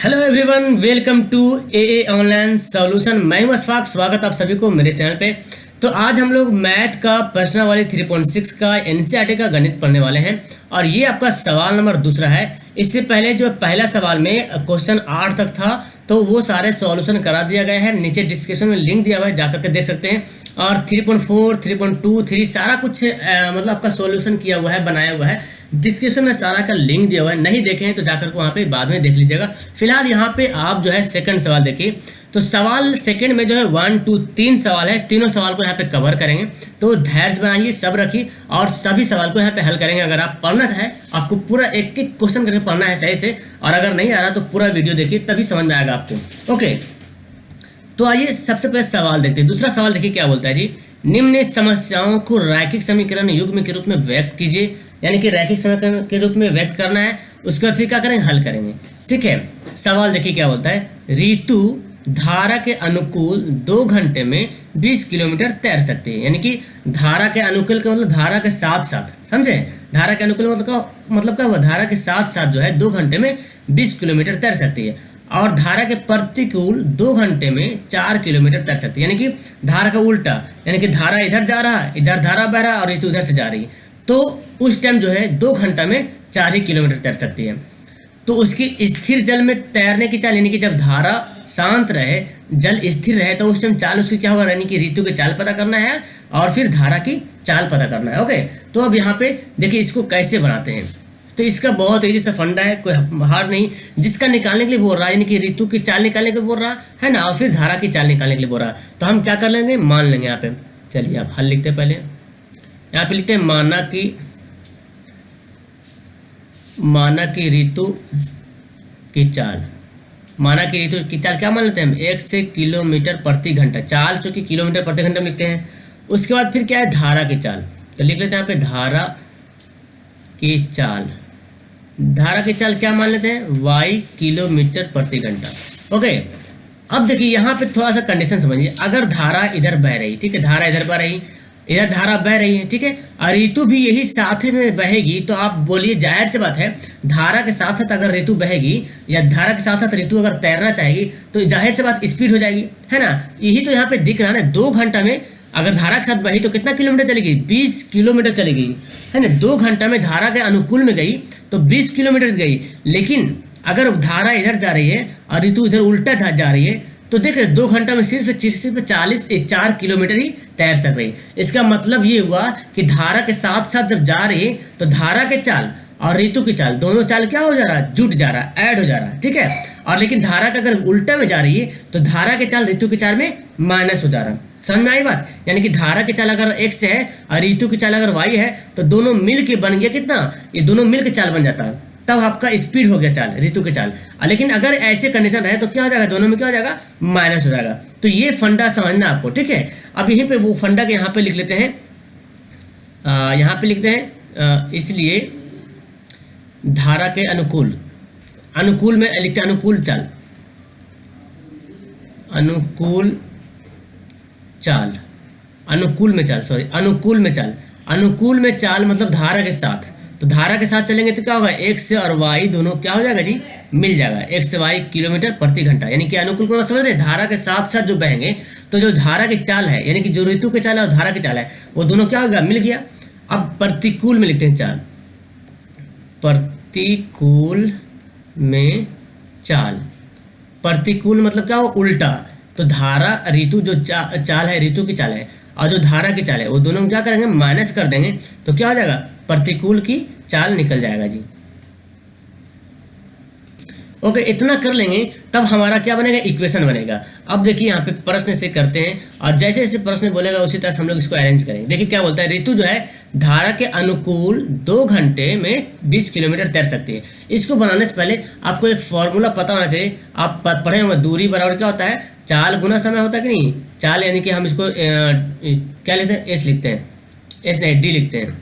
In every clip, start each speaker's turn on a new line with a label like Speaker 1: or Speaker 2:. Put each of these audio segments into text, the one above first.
Speaker 1: Hello everyone, welcome to a online solution. मैं हूं अशफाक, स्वागत आप सभी को मेरे चैनल पे। तो आज हम लोग मैथ का प्रश्नावली 3.6 का एनसीईआरटी का गणित पढ़ने वाले हैं और ये आपका सवाल नंबर दूसरा है। इससे पहले जो पहला सवाल में क्वेश्चन 8 तक था तो वो सारे सॉल्यूशन करा दिया गया है। नीचे डिस्क्रिप्शन में लिंक दिया हुआ है, जाकर के देख सकते हैं। और 3.4, 3.2, 3 सारा कुछ मतलब आपका सॉल्यूशन किया हुआ है, बनाया हुआ है। डिस्क्रिप्शन में सारा का लिंक दिया हुआ है, नहीं देखे हैं तो जाकर के वहाँ पे बाद में देख लीजिएगा। फिलहाल यहाँ पे आप जो है सेकंड सवाल देखिए। तो सवाल सेकंड में जो है 1, 2, 3 सवाल है। तीनों सवाल को यहाँ पे कवर करेंगे, तो धैर्य बनाइए, सब रखिए और सभी सवाल को यहाँ पे हल करेंगे। अगर आप पढ़ना है, आपको पूरा एक एक क्वेश्चन करके पढ़ना है सही से, और अगर नहीं आ रहा तो पूरा वीडियो देखिए, तभी समझ में आएगा आपको। ओके, तो आइए सबसे पहले सवाल देखते हैं। दूसरा सवाल देखिए क्या बोलता है जी। निम्न समस्याओं को रैखिक समीकरण युग्म के रूप में व्यक्त कीजिए। यानी कि रैखिक समीकरण के रूप में व्यक्त करना है, उसके बाद फिर क्या करेंगे, हल करेंगे। ठीक है, सवाल देखिए क्या बोलता है। ऋतु धारा के अनुकूल 2 घंटे में 20 किलोमीटर तैर सकती है। यानी कि धारा के अनुकूल का मतलब धारा के साथ साथ, समझे। धारा के अनुकूल मतलब क्या हुआ, धारा के साथ साथ जो है 2 घंटे में 20 किलोमीटर तैर सकती है। और धारा के प्रतिकूल 2 घंटे में 4 किलोमीटर तैर सकती है। यानी कि धारा का उल्टा, यानी कि धारा इधर जा रहा है, इधर धारा बह रहा है और ऋतु उधर से जा रही है, तो उस टाइम जो है 2 घंटा में 4 ही किलोमीटर तैर सकती है। तो उसकी स्थिर जल में तैरने की चाल, यानी कि जब धारा शांत रहे, जल स्थिर रहे, तो उस टाइम चाल उसकी क्या होगा, यानी कि ऋतु की चाल पता करना है और फिर धारा की चाल पता करना है। ओके, तो अब यहाँ पे देखिए इसको कैसे बनाते हैं। तो इसका बहुत ईजी सा फंडा है, कोई हार्ड नहीं। जिसका निकालने के लिए बोल रहा है, यानी कि ऋतु की चाल निकालने के लिए बोल रहा है ना, और फिर धारा की चाल निकालने के लिए बोल रहा है, तो हम क्या कर लेंगे, मान लेंगे यहाँ पे। चलिए आप हल लिखते हैं। पहले यहाँ पे लिखते हैं माना कि ऋतु की चाल। माना कि ऋतु की चाल क्या मान लेते हैं हम, 1 से किलोमीटर प्रति घंटा। चाल चूंकि किलोमीटर प्रति घंटा में लिखते हैं। उसके बाद फिर क्या है, धारा की चाल। तो लिख लेते हैं यहाँ पे धारा की चाल। धारा की चाल क्या मान लेते हैं, y किलोमीटर प्रति घंटा। ओके, अब देखिए यहाँ पे थोड़ा सा कंडीशन समझिए। अगर धारा इधर बह रही, ठीक है, धारा इधर बह रही, इधर धारा बह रही है, ठीक है, और ऋतु भी यही साथ में बहेगी, तो आप बोलिए जाहिर सी बात है, धारा के साथ साथ अगर ऋतु बहेगी या धारा के साथ साथ ऋतु अगर तैरना चाहेगी तो जाहिर सी बात स्पीड हो जाएगी, है ना। यही तो यहाँ पे दिख रहा है ना। 2 घंटा में अगर धारा के साथ बही तो कितना किलोमीटर चलेगी, 20 किलोमीटर चलेगी, है ना। 2 घंटा में धारा के अनुकूल में गई तो 20 किलोमीटर गई। लेकिन अगर धारा इधर जा रही है और ऋतु इधर उल्टा जा रही है, तो देख रहे 2 घंटा में सिर्फ 4 किलोमीटर ही तैर सक रही। इसका मतलब ये हुआ कि धारा के साथ साथ जब जा रही है तो धारा के चाल और ऋतु की चाल, दोनों चाल क्या हो जा रहा है, जुट जा रहा है, ऐड हो जा रहा है, ठीक है। और लेकिन धारा का अगर उल्टा में जा रही है तो धारा के चाल ऋतु की चाल में माइनस हो जा रहा है। समझ में आई बात। यानी कि धारा की चाल अगर x है और ऋतु की चाल अगर y है, तो दोनों मिल के बन गया कितना, ये दोनों मिल के चाल बन जाता है, तब आपका स्पीड हो गया चाल, ऋतु की चाल। लेकिन अगर ऐसे कंडीशन रहे तो क्या हो जाएगा, दोनों में क्या हो जाएगा, माइनस हो जाएगा। तो ये फंडा समझना आपको, ठीक है। अब यहीं पे वो फंडा के यहाँ पे लिख लेते हैं, यहाँ पे लिखते हैं। इसलिए धारा के अनुकूल में लिखते हैं अनुकूल चाल, अनुकूल में चाल मतलब धारा के साथ। तो धारा के साथ चलेंगे तो क्या होगा, x और y दोनों क्या हो जाएगा जी, मिल जाएगा। x से y किलोमीटर प्रति घंटा, यानी कि अनुकूल को समझ रहे, धारा के साथ साथ जो बहेंगे, तो जो धारा की चाल है, यानी कि जो ऋतु की चाल है और धारा की चाल है, वो दोनों क्या होगा, मिल गया। अब प्रतिकूल में लिखते हैं चाल, प्रतिकूल में चाल। प्रतिकूल मतलब क्या हो, उल्टा। तो धारा ऋतु जो चाल है, ऋतु की चाल है, और जो धारा की चाल है, वो दोनों क्या करेंगे, माइनस कर देंगे, तो क्या हो जाएगा, प्रतिकूल की चाल निकल जाएगा जी। ओके, इतना कर लेंगे तब हमारा क्या बनेगा, इक्वेशन बनेगा। अब देखिए यहाँ पे प्रश्न से करते हैं, और जैसे जैसे प्रश्न बोलेगा उसी तरह से हम लोग इसको अरेंज करेंगे। देखिए क्या बोलता है, ऋतु जो है धारा के अनुकूल 2 घंटे में 20 किलोमीटर तैर सकती है। इसको बनाने से पहले आपको एक फॉर्मूला पता होना चाहिए। आप पढ़े होंगे, दूरी बराबर क्या होता है, चाल गुना समय होता है कि नहीं। चाल यानी कि हम इसको क्या लिखते हैं, एस लिखते हैं, एस नहीं डी लिखते हैं,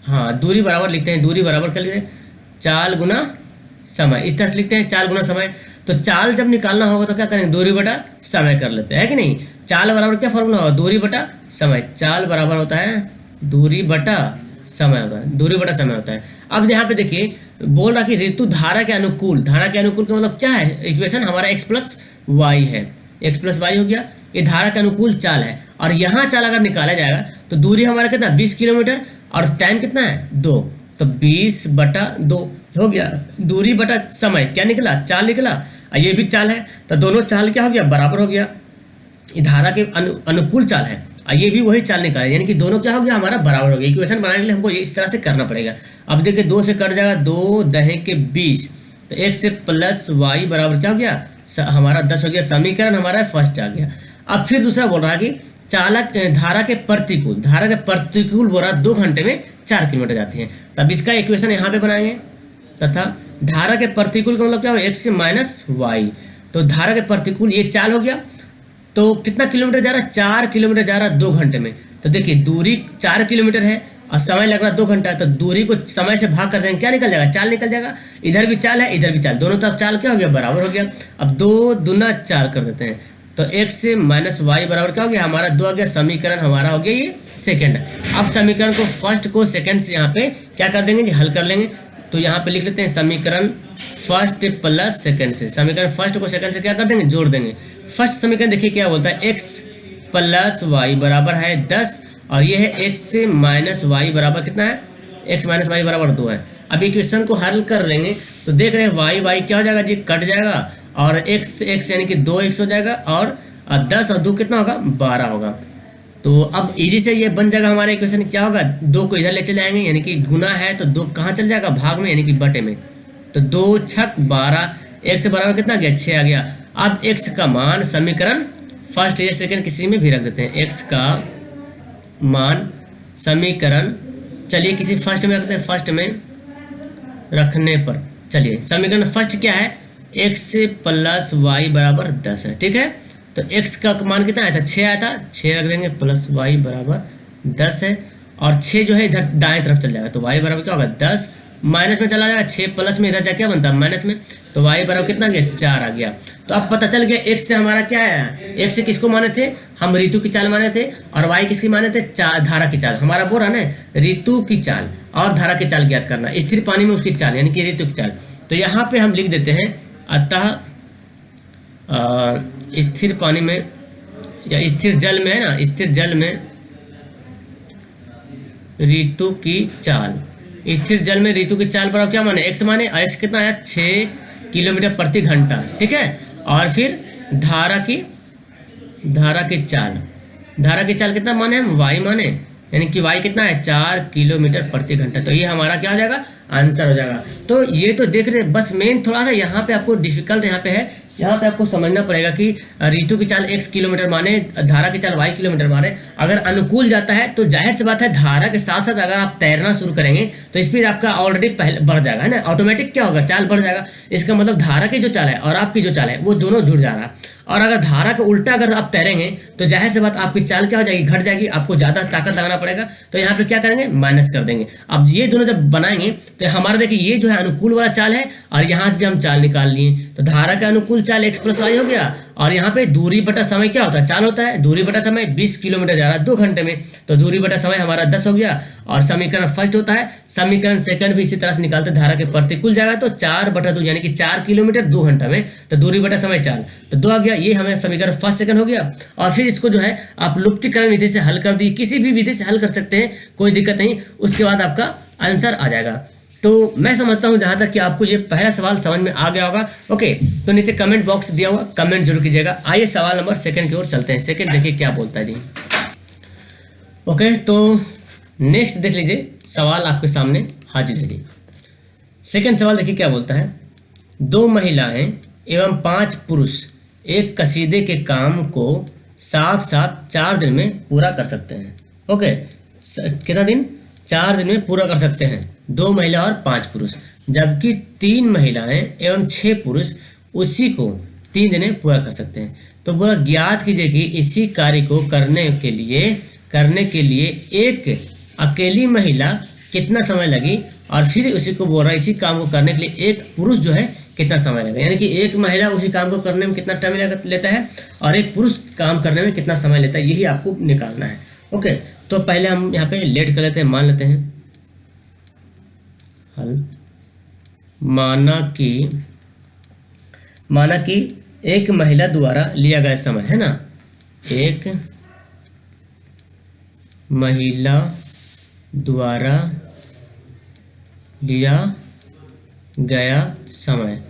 Speaker 1: हाँ दूरी बराबर लिखते हैं। दूरी बराबर क्या लिखते हैं, चाल गुना समय, इस तरह से लिखते हैं, चाल गुना समय। तो चाल जब निकालना होगा तो क्या करेंगे, दूरी बटा समय कर लेते हैं, है कि नहीं। चाल बराबर क्या फॉर्मूला होगा, दूरी बटा समय। चाल बराबर होता है दूरी बटा समय होता है, दूरी बटा समय होता है। अब यहाँ पे देखिए बोल रहा कि ऋतु धारा के अनुकूल, धारा के अनुकूल का मतलब क्या है, इक्वेशन हमारा x प्लस वाई है, x प्लस वाई हो गया, ये धारा के अनुकूल चाल है। और यहाँ चाल अगर निकाला जाएगा तो दूरी हमारा कितना 20 किलोमीटर और टाइम कितना है 2, तो 20/2 हो गया। दूरी बटा समय क्या निकला, चाल निकला, और ये भी चाल है, तो दोनों चाल क्या हो गया, बराबर हो गया। ये धारा के अनुकूल चाल है और ये भी वही चाल निकाले, यानी कि दोनों क्या हो गया, हमारा बराबर हो गया। इक्वेशन बनाने के लिए हमको ये इस तरह से करना पड़ेगा। अब देखिए 2 से कट जाएगा, 2 दहे के 20, तो x से प्लस वाई बराबर क्या हो गया, हमारा 10 हो गया। समीकरण हमारा फर्स्ट आ गया। अब फिर दूसरा बोल रहा है कि चालक धारा के प्रतिकूल, धारा के प्रतिकूल बोल रहा 2 घंटे में 4 किलोमीटर जाती है। तब इसका इक्वेशन यहाँ पे बनाएंगे, तथा धारा के प्रतिकूल का मतलब क्या हो, x से माइनस वाई। तो धारा के प्रतिकूल ये चाल हो गया, तो कितना किलोमीटर जा रहा है, 4 किलोमीटर जा रहा है 2 घंटे में। तो देखिए दूरी 4 किलोमीटर है और समय लग रहा है 2 घंटा, तो दूरी को समय से भाग कर देंगे, क्या निकल जाएगा, चाल निकल जाएगा। इधर भी चाल है, इधर भी चाल, दोनों तरफ चाल क्या हो गया, बराबर हो गया। अब 2 दूना 4 कर देते हैं, तो x से माइनस वाई बराबर क्या हो गया, हमारा 2 आ गया। समीकरण हमारा हो गया ये सेकंड। अब समीकरण को फर्स्ट को सेकंड से यहाँ पे क्या कर देंगे जी, हल कर लेंगे। तो यहाँ पे लिख लेते हैं समीकरण फर्स्ट प्लस सेकंड से, समीकरण फर्स्ट को सेकंड से क्या कर देंगे, जोड़ देंगे। फर्स्ट समीकरण देखिए क्या बोलता है, x प्लस वाई बराबर है 10 और ये है x से माइनस वाई बराबर कितना है, x माइनस वाई बराबर 2 है। अब इक्वेशन को हल कर लेंगे तो देख रहे हैं वाई क्या हो जाएगा जी, कट जाएगा और x यानी कि 2x हो जाएगा और 10 और 2 कितना होगा, 12 होगा। तो अब इजी से ये बन जाएगा हमारा इक्वेशन, क्या होगा, 2 को इधर ले चले आएंगे, यानी कि गुना है तो 2 कहाँ चल जाएगा, भाग में, यानी कि बटे में। तो 2 छक 12, x से बराबर कितना गया, 6 आ गया। अब x का मान समीकरण फर्स्ट या सेकंड किसी में भी रख देते हैं, x का मान समीकरण, चलिए किसी फर्स्ट में रखते हैं, फर्स्ट में रखने पर चलिए समीकरण फर्स्ट क्या है, x प्लस वाई बराबर 10 है, ठीक है। तो x का मान कितना आया था, 6 आया था, 6 रख देंगे, प्लस वाई बराबर 10 है और 6 जो है इधर दाएं तरफ चल जाएगा, तो y बराबर क्या होगा 10, माइनस में चला जाएगा, 6 प्लस में इधर जा क्या बनता है माइनस में, तो y बराबर कितना गया, 4 आ गया। तो अब पता चल गया x से हमारा क्या है, x से किसको माने थे, हम ऋतु की चाल माने थे, और y किसकी माने थे, धारा की चाल। हमारा बोल रहा ना ऋतु की चाल और धारा की चाल ज्ञात करना, स्थिर पानी में उसकी चाल यानी कि ऋतु की चाल। तो यहाँ पे हम लिख देते हैं, अतः स्थिर पानी में या स्थिर जल में है ना, स्थिर जल में ऋतु की चाल, स्थिर जल में ऋतु की चाल पर क्या माने, x माने, और x कितना है 6 किलोमीटर प्रति घंटा, ठीक है। और फिर धारा की चाल कितना माने हम, y माने, यानी कि y कितना है 4 किलोमीटर प्रति घंटा। तो ये हमारा क्या हो जाएगा, आंसर हो जाएगा। तो ये तो देख रहे हैं, बस मेन थोड़ा सा यहाँ पे आपको डिफिकल्ट यहाँ पे है, यहाँ पे आपको समझना पड़ेगा कि ऋतु की चाल x किलोमीटर माने, धारा की चाल y किलोमीटर माने। अगर अनुकूल जाता है तो जाहिर सी बात है धारा के साथ साथ अगर आप तैरना शुरू करेंगे तो स्पीड आपका ऑलरेडी पहले बढ़ जाएगा, है ना, ऑटोमेटिक क्या होगा, चाल बढ़ जाएगा। इसका मतलब धारा की जो चाल है और आपकी जो चाल है वो दोनों जुड़ जा रहा है। और अगर धारा का उल्टा अगर आप तैरेंगे तो जाहिर सी बात आपकी चाल क्या हो जाएगी, घट जाएगी, आपको ज़्यादा ताकत लगाना पड़ेगा। तो यहाँ पे क्या करेंगे, माइनस कर देंगे। अब ये दोनों जब बनाएंगे तो हमारा देखिए ये जो है अनुकूल वाला चाल है और यहाँ से भी हम चाल निकाल लिए, तो धारा का अनुकूल चाल x प्लस वाई हो गया। और यहाँ पे दूरी बटा समय क्या होता है, चाल होता है, दूरी बटा समय 20 किलोमीटर जा रहा है 2 घंटे में, तो दूरी बटा समय हमारा 10 हो गया। और समीकरण फर्स्ट होता है, समीकरण सेकंड भी इसी तरह से निकालते, धारा के प्रतिकूल जाएगा तो 4/2 यानी कि 4 किलोमीटर 2 घंटा में, तो दूरी बटा समय चाल, तो 2 आ गया। ये हमें समीकरण फर्स्ट सेकंड हो गया। और फिर इसको जो है आप लुप्तीकरण विधि से हल कर दी, किसी भी विधि से हल कर सकते हैं, कोई दिक्कत नहीं, उसके बाद आपका आंसर आ जाएगा। तो मैं समझता हूँ जहाँ तक कि आपको ये पहला सवाल समझ में आ गया होगा। ओके, तो नीचे कमेंट बॉक्स दिया हुआ, कमेंट जरूर कीजिएगा। आइए सवाल नंबर सेकंड की ओर चलते हैं। सेकंड देखिए क्या बोलता है जी। ओके, तो नेक्स्ट देख लीजिए, सवाल आपके सामने हाजिर है जी। सेकंड सवाल देखिए क्या बोलता है, 2 महिलाएं एवं 5 पुरुष एक कसीदे के काम को साथ साथ 4 दिन में पूरा कर सकते हैं। ओके, कितना दिन, 4 दिन में पूरा कर सकते हैं, 2 महिला और 5 पुरुष, जबकि 3 महिलाएं एवं 6 पुरुष उसी को 3 दिन में पूरा कर सकते हैं। तो बोला ज्ञात कीजिए कि इसी कार्य को करने के लिए एक अकेली महिला कितना समय लगी, और फिर उसी को बोल रहा है इसी काम को करने के लिए एक पुरुष जो है कितना समय लगेगा, यानी कि एक महिला उसी काम को करने में कितना टाइम लेता है और एक पुरुष काम करने में कितना समय लेता है, यही आपको निकालना है। ओके, तो पहले हम यहाँ पे लेट कर लेते हैं, मान लेते हैं हल माना कि एक महिला द्वारा लिया गया समय है ना, एक महिला द्वारा लिया गया समय,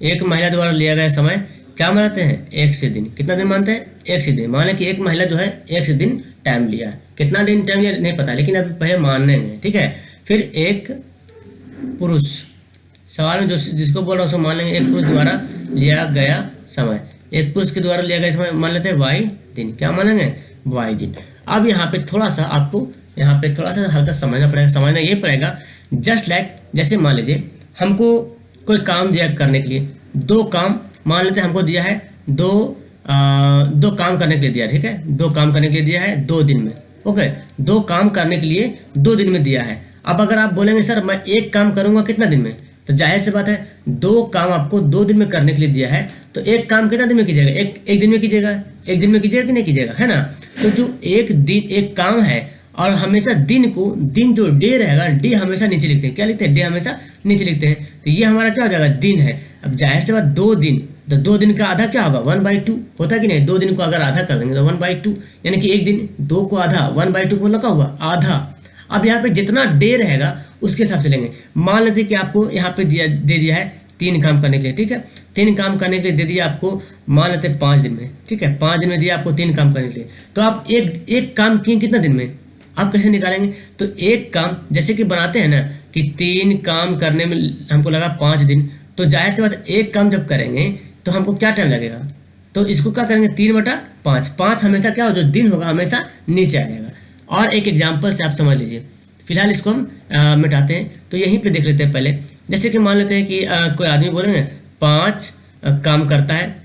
Speaker 1: एक महिला द्वारा लिया गया समय क्या मानते हैं, एक से दिन। कितना दिन मानते हैं, एक से दिन। मान लें कि एक महिला जो है एक से दिन टाइम लिया है, कितना दिन टाइम लिया नहीं पता, लेकिन अभी पहले मानने हैं, ठीक है। फिर एक पुरुष, सवाल में जो जिसको बोल रहा हूँ उसको मान लेंगे एक पुरुष द्वारा लिया गया समय, एक पुरुष के द्वारा लिया गया समय मान लेते हैं वाई दिन, क्या मानेंगे, वाई दिन। अब यहाँ पे थोड़ा सा आपको यहाँ पे थोड़ा सा हल्का समझना पड़ेगा, समझना ये पड़ेगा जस्ट लाइक जैसे मान लीजिए हमको कोई काम दिया करने के लिए, दो काम मान लेते हैं हमको दिया है, दो काम करने के लिए दिया, ठीक है, दो काम करने के लिए दिया है 2 दिन में, ओके, 2 काम करने के लिए 2 दिन में दिया है। अब अगर आप बोलेंगे सर मैं एक काम करूंगा कितना दिन में, तो जाहिर सी बात है 2 काम आपको 2 दिन में करने के लिए दिया है, तो एक काम कितना दिन में कीजिएगा, एक दिन में कीजिएगा, एक दिन में कीजिएगा कि नहीं कीजिएगा, है ना। तो जो एक काम है, और हमेशा दिन जो डे रहेगा, डे हमेशा नीचे लिखते हैं, क्या लिखते हैं, डे हमेशा नीचे लिखते हैं, तो ये हमारा क्या हो जाएगा, दिन है। अब जाहिर सी बात 2 दिन, तो 2 दिन का आधा क्या होगा, 1/2 होता है कि नहीं, 2 दिन को अगर आधा कर देंगे तो 1/2, यानी कि एक दिन 2 को आधा, 1/2 मतलब क्या हुआ, आधा। अब यहाँ पे जितना डे रहेगा उसके हिसाब से लेंगे। मान लेते कि आपको यहाँ पे दे दिया है 3 काम करने के लिए, ठीक है, 3 काम करने के लिए दे दिया आपको, मान लेते हैं 5 दिन में, ठीक है, 5 दिन में दिया आपको 3 काम करने के लिए, तो आप एक काम किए कितना दिन में, आप कैसे निकालेंगे, तो एक काम जैसे कि बनाते हैं ना कि 3 काम करने में हमको लगा 5 दिन, तो जाहिर सी बात एक काम जब करेंगे तो हमको क्या टाइम लगेगा, तो इसको क्या करेंगे 3/5, 5 हमेशा क्या हो, जो दिन होगा हमेशा नीचे आ जाएगा। और एक एग्जाम्पल से आप समझ लीजिए, फिलहाल इसको हम मिटाते हैं, तो यहीं पे देख लेते हैं पहले। जैसे कि मान लेते हैं कि कोई आदमी बोलेंगे 5 काम करता है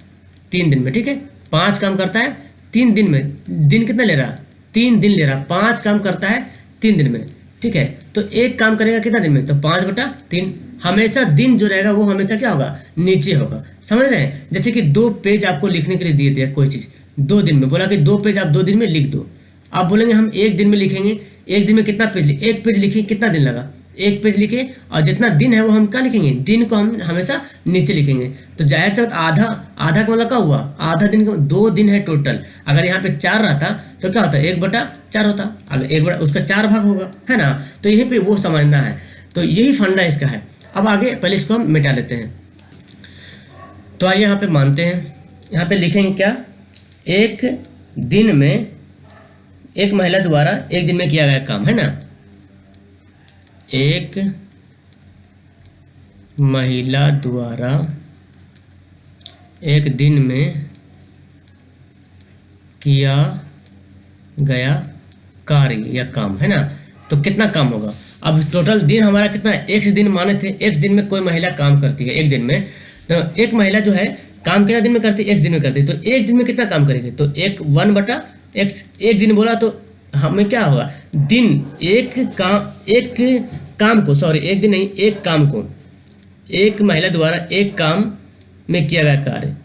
Speaker 1: 3 दिन में, ठीक है, 5 काम करता है 3 दिन में, दिन कितना ले रहा, 3 दिन ले रहा, 5 काम करता है 3 दिन में, ठीक है, तो एक काम करेगा कितना दिन में, तो 5/3, हमेशा दिन जो रहेगा वो हमेशा क्या होगा, नीचे होगा, समझ रहे हैं। जैसे कि 2 पेज आपको लिखने के लिए दिए थे कोई चीज़ 2 दिन में, बोला कि 2 पेज आप 2 दिन में लिख दो, आप बोलेंगे हम 1 दिन में लिखेंगे, 1 दिन में कितना पेज, 1 पेज लिखे, कितना दिन लगा, 1 पेज लिखे, और जितना दिन है वो हम क्या लिखेंगे, दिन को हम हमेशा नीचे लिखेंगे। तो जाहिर सी बात आधा का मतलब क्या हुआ, आधा दिन का, 2 दिन है टोटल, अगर यहाँ पे 4 रहता तो क्या होता, 1/4 होता, अगर उसका 4 भाग होगा, है ना। तो यहीं पे वो समझना है, तो यही फंडा इसका है। अब आगे पहले इसको हम मिटा लेते हैं, तो आइए यहाँ पे मानते हैं, यहाँ पे लिखेंगे क्या, एक दिन में एक महिला द्वारा एक दिन में किया गया काम, है ना, एक महिला द्वारा एक दिन में किया गया कार्य या काम, है ना, तो कितना काम होगा। अब टोटल दिन हमारा कितना है, x दिन माने थे, x दिन में कोई महिला काम करती है एक दिन में, तो एक महिला जो है काम कितना दिन में करती है, x दिन में करती है, तो एक दिन में कितना काम करेगी, तो 1/x, एक दिन बोला तो हमें क्या होगा, दिन एक काम को, सॉरी एक दिन नहीं, एक काम को, एक महिला द्वारा एक काम में किया गया कार्य,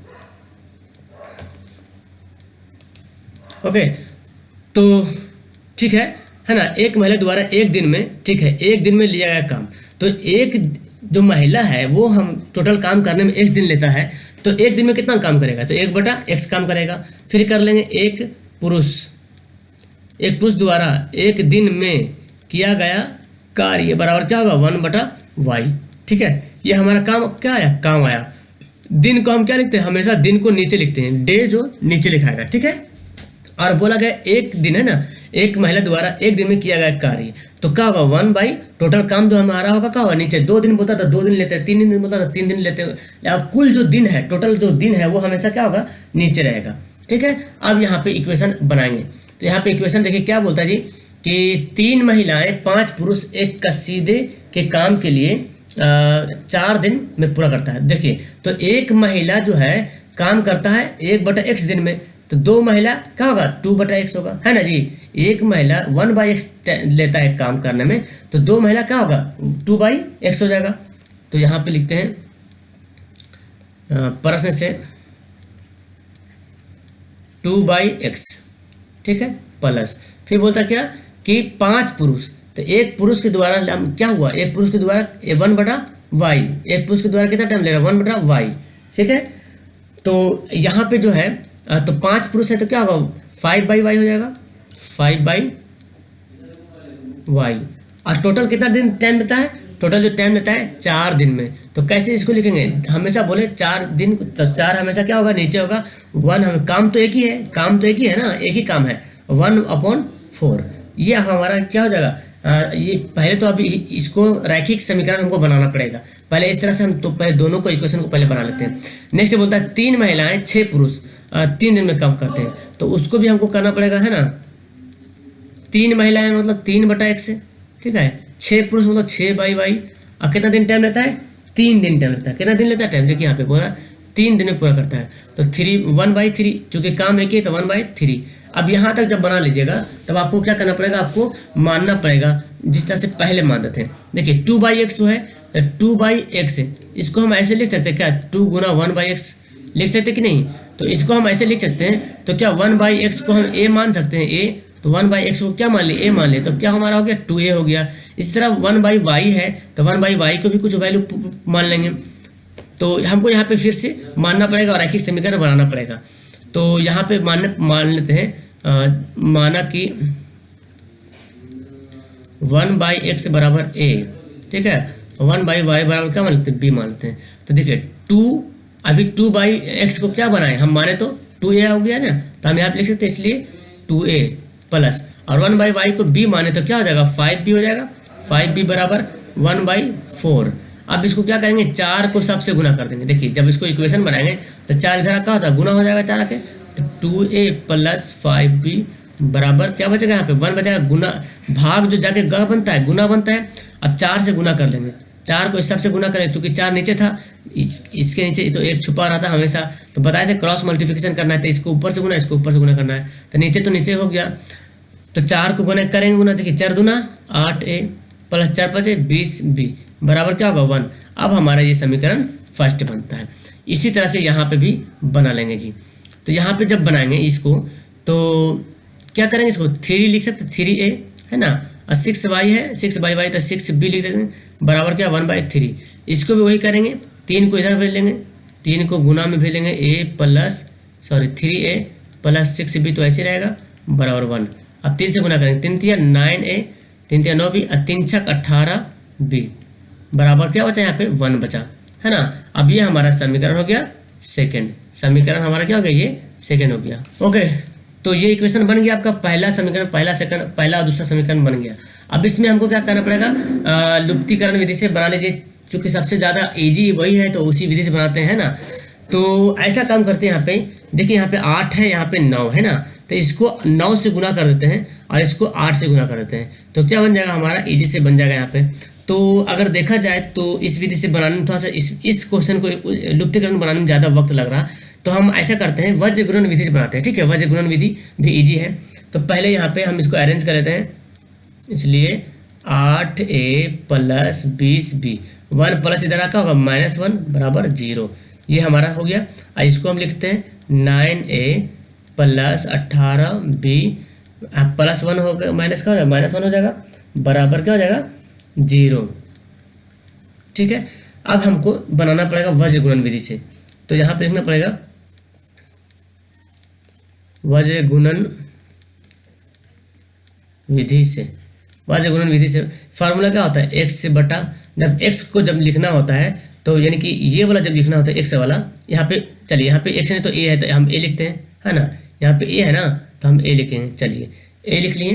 Speaker 1: ओके, तो ठीक है ना, एक महिला द्वारा एक दिन में, ठीक है, एक दिन में लिया गया काम, तो एक जो महिला है वो हम टोटल काम करने में x दिन लेता है, तो एक दिन में कितना काम करेगा, तो 1/x काम करेगा। फिर कर लेंगे एक पुरुष द्वारा एक दिन में किया गया कार्य बराबर क्या होगा, 1/y, ठीक है, ये हमारा काम क्या आया, काम आया। दिन को हम क्या लिखते हैं, हमेशा दिन को नीचे लिखते हैं, डे जो नीचे लिखाएगा, ठीक है। और बोला गया एक दिन, है ना, एक महिला द्वारा एक दिन में किया गया कार्य, तो क्या होगा 1/, टोटल काम जो हमारा होगा क्या होगा, नीचे 2 दिन बोलता था 2 दिन लेते हैं, 3 दिन बोलता था 3 दिन लेते हैं, या कुल जो दिन है, टोटल जो दिन है वो हमेशा क्या होगा, नीचे रहेगा, ठीक है। अब यहाँ पे इक्वेशन बनाएंगे, तो यहाँ पे इक्वेशन देखिए क्या बोलता है जी, कि 3 महिलाएं 5 पुरुष एक कसीदे के काम के लिए 4 दिन में पूरा करता है। देखिए तो एक महिला जो है काम करता है 1/x दिन में, तो 2 महिला क्या होगा, 2/x होगा, है ना जी। एक महिला 1/x लेता है काम करने में, तो 2 महिला क्या होगा, 2/x हो जाएगा। तो यहाँ पे लिखते हैं प्रश्न से 2/x, ठीक है, प्लस फिर बोलता क्या कि 5 तो एक पुरुष के द्वारा हम क्या हुआ, एक पुरुष के द्वारा 1/y, एक पुरुष के द्वारा कितना टाइम ले रहा है 1/y, ठीक है। तो यहाँ पे जो है तो 5 पुरुष है तो क्या होगा 5/y हो जाएगा, 5/y। और टोटल कितना दिन टाइम लेता है, टोटल जो टाइम लेता है 4 दिन में। तो कैसे इसको लिखेंगे, हमेशा बोले 4 दिन, तो 4 हमेशा क्या होगा नीचे होगा 1, हमें काम तो एक ही है, काम तो एक ही है ना, एक ही काम है 1/4। ये हमारा क्या हो जाएगा, ये पहले तो अभी इसको रैखिक समीकरण हमको बनाना पड़ेगा। पहले इस तरह से हम तो पहले दोनों को इक्वेशन को पहले बना लेते हैं। नेक्स्ट बोलता है 3 महिलाएं 6 पुरुष 3 दिन में काम करते हैं, तो उसको भी हमको करना पड़ेगा, है ना। 3 महिलाएं मतलब 3/x है, ठीक है। 6 पुरुष मतलब 6/y। और कितना दिन टाइम लेता है, 3 दिन टाइम लेता है। कितना दिन लेता है टाइम, देखिए यहाँ पे बोला 3 दिन में पूरा करता है। तो 1/3, चूँकि काम एक ही है तो 1/3। अब यहाँ तक जब बना लीजिएगा तब आपको क्या करना पड़ेगा, आपको मानना पड़ेगा जिस तरह से पहले मानते थे। देखिए 2/x जो है 2/x, इसको हम ऐसे लिख सकते हैं क्या, 2 गुना 1/x लिख सकते कि नहीं। तो इसको हम ऐसे लिख सकते हैं, तो क्या 1/x को हम a मान सकते हैं, a, तो 1/x को क्या मान लिए, a मान लिए, तो क्या हमारा हो गया 2a हो गया। इस तरह 1/y है तो 1/y को भी कुछ वैल्यू मान लेंगे। तो हमको यहाँ पे फिर से मानना पड़ेगा और रैखिक समीकरण बनाना पड़ेगा। तो यहाँ पे मान लेते हैं, माना कि 1/x बराबर a, ठीक है। 1/y बराबर क्या मान लेते हैं, b मान लेते हैं। तो देखिए 2, अभी 2/x को क्या बनाए हम, माने तो 2a हो गया ना, तो हम यहाँ पे लिख सकते हैं, इसलिए 2a प्लस, और 1/y को b माने तो क्या हो जाएगा 5b हो जाएगा, 5b बराबर 1/4। अब इसको क्या करेंगे, 4 को सबसे गुना कर देंगे। देखिए जब इसको इक्वेशन बनाएंगे तो 4 इधर क्या होता है, गुना हो जाएगा 4 आके, तो 2a प्लस 5b बराबर क्या बचेगा, यहाँ पे 1 बचेगा, गुना भाग जो जाके ग बनता है गुना बनता है। अब 4 से गुना कर लेंगे, 4 को इस सबसे गुना करें, चूंकि 4 नीचे था, इसके नीचे तो 1 छुपा रहा था हमेशा, तो बताए थे क्रॉस मल्टीप्लिकेशन करना है, तो इसको ऊपर से गुना, इसको ऊपर से गुना करना है, तो नीचे हो गया। तो 4 को गुना करेंगे, गुना देखिए 4 दूना 8a प्लस 4 5 20b बराबर क्या होगा 1। अब हमारा ये समीकरण फर्स्ट बनता है। इसी तरह से यहाँ पे भी बना लेंगे जी। तो यहाँ पे जब बनाएंगे इसको तो क्या करेंगे, इसको 3 लिख सकते, 3a है ना, और 6y है, 6/y तो 6b लिख देंगे बराबर क्या 1/3। इसको भी वही करेंगे, 3 को इधर भेज लेंगे, 3 को गुना में भेज लेंगे, 3a प्लस 6b तो ऐसे रहेगा बराबर 1। अब 3 से गुना करेंगे, 3 तिया 9a, 3 तिया 9b, और 3 छक 18b बराबर क्या बचा, यहाँ पे 1 बचा, है ना। अब ये हमारा समीकरण हो गया सेकंड, समीकरण हमारा क्या हो गया, ये सेकंड हो गया। ओके, तो ये इक्वेशन बन गया आपका पहला समीकरण, पहला और दूसरा समीकरण बन गया। अब इसमें हमको क्या करना पड़ेगा, लुप्तीकरण विधि से बना लीजिए, चूँकि सबसे ज़्यादा ईजी वही है तो उसी विधि से बनाते हैं ना। तो ऐसा काम करते हैं, यहाँ पे देखिए, यहाँ पे 8 है, यहाँ पे 9 है ना, तो इसको 9 से गुना कर देते हैं और इसको 8 से गुना कर देते हैं, तो क्या बन जाएगा हमारा, ईजी से बन जाएगा यहाँ पे। तो अगर देखा जाए तो इस विधि से बनाने में थोड़ा सा इस क्वेश्चन को लुप्तीकरण बनाने में ज़्यादा वक्त लग रहा, तो हम ऐसा करते हैं वज्र गुणन विधि से बनाते हैं, ठीक है। वज्र गुणन विधि भी इजी है। तो पहले यहाँ पे हम इसको अरेंज कर लेते हैं, इसलिए 8a प्लस 20b, 1 प्लस इधर आका होगा -1 बराबर 0, ये हमारा हो गया। और इसको हम लिखते हैं 9a प्लस 18b प्लस 1 हो गया, माइनस का हो जाएगा -1 हो जाएगा बराबर क्या हो जाएगा 0, ठीक है। अब हमको बनाना पड़ेगा वज्र गुणन विधि से, तो यहाँ पे लिखना पड़ेगा वज्र गुणन विधि से। वज्र गुणन विधि से फार्मूला क्या होता है, x से बटा, जब x को जब लिखना होता है तो यानी कि ये वाला जब लिखना होता है x वाला, यहाँ पे चलिए, यहाँ पे x नहीं तो a है तो हम a लिखते हैं, है ना। यहाँ पे a है ना तो हम a लिखेंगे, चलिए a लिख लिए।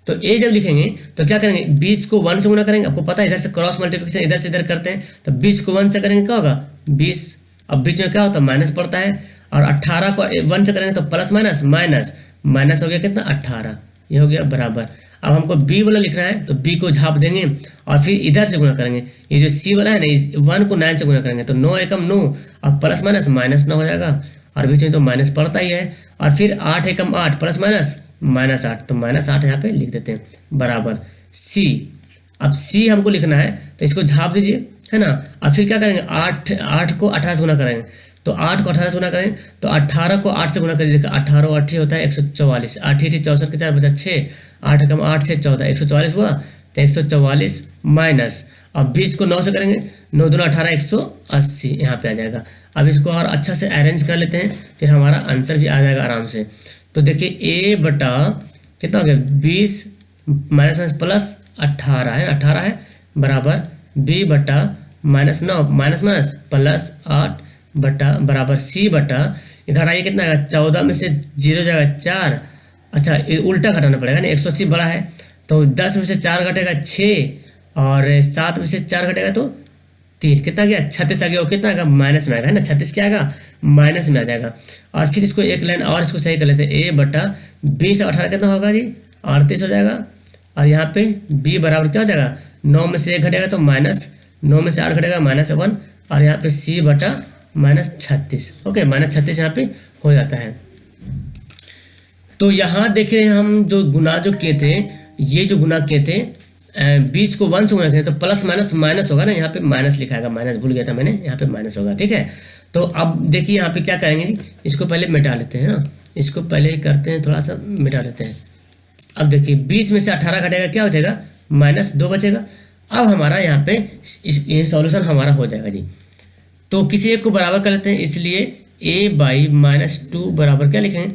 Speaker 1: तो a जब लिखेंगे तो क्या करेंगे, 20 को 1 से गुना करेंगे, आपको पता है इधर से क्रॉस मल्टीप्लिकेशन इधर से इधर करते हैं, तो 20 को 1 से करेंगे क्या होगा 20, अब बीच में क्या होता है माइनस पड़ता है, और 18 को 1 से करेंगे तो प्लस माइनस माइनस हो गया कितना 18, ये हो गया बराबर। अब हमको b वाला लिखना है तो b को झाप देंगे और फिर इधर से गुना करेंगे, ये जो c वाला है ना 1 को 9 से गुना करेंगे तो 9 एकम 9, अब प्लस माइनस -9 हो जाएगा, और बीच में तो माइनस पड़ता ही है, और फिर 8 एकम 8 प्लस माइनस -8, तो -8 यहाँ पे लिख देते हैं बराबर c। अब c हमको लिखना है तो इसको झाप दीजिए, है ना। अब फिर क्या करेंगे, 8 को 18 से गुना करेंगे, तो 8 को 18 से गुना करें तो 18 को 8 से गुना करिए, देखिए 18 और 8 होता है 144, 8 64 के 4 बचा 6, 8 कम 8 6 14, 144 हुआ। तो 144 माइनस, अब 20 को 9 से करेंगे, 9 दूना 18, 180 यहाँ पे आ जाएगा। अब इसको और अच्छा से अरेंज कर लेते हैं, फिर हमारा आंसर भी आ जाएगा आराम से। तो देखिए a बटा कितना हो गया 20 माइनस माइनस प्लस 18 है, 18 है बराबर b बटा माइनस 9 माइनस माइनस प्लस 8 बटा बराबर c बटा 11। ये कितना आएगा 14 में से 0 जाएगा 4। अच्छा ये उल्टा घटाना पड़ेगा ना, 180 बड़ा है तो 10 में से 4 घटेगा 6 और 7 में से 4 घटेगा तो 3, कितना गया 36 आ गया। और कितना आएगा माइनस में आएगा है ना, 36 क्या आएगा माइनस में आ जाएगा। और फिर इसको एक लाइन और इसको सही कर लेते हैं, a बटा 20 18 कितना होगा जी 38 हो जाएगा। और यहाँ पे b बराबर क्या हो जाएगा 9 में से 1 घटेगा तो माइनस, 9 में से 8 घटेगा -1 और यहाँ पे c बटा -36। ओके -36 यहाँ पे हो जाता है। तो यहाँ देखिए हम जो गुना जो किए थे, ये जो गुना किए थे 20 को 1 से गुना किए तो प्लस माइनस माइनस होगा ना, यहाँ पे माइनस लिखा है, माइनस भूल गया था मैंने, यहाँ पे माइनस होगा। ठीक है, तो अब देखिए यहाँ पे क्या करेंगे जी, इसको पहले मिटा लेते हैं ना, इसको पहले करते हैं थोड़ा सा मिटा लेते हैं। अब देखिए 20 में से 18 घटेगा क्या हो जाएगा -2 बचेगा। अब हमारा यहाँ पे ये सॉल्यूशन हमारा हो जाएगा जी। तो किसी एक को बराबर कर लेते हैं, इसलिए a/-2 बराबर क्या लिखेंगे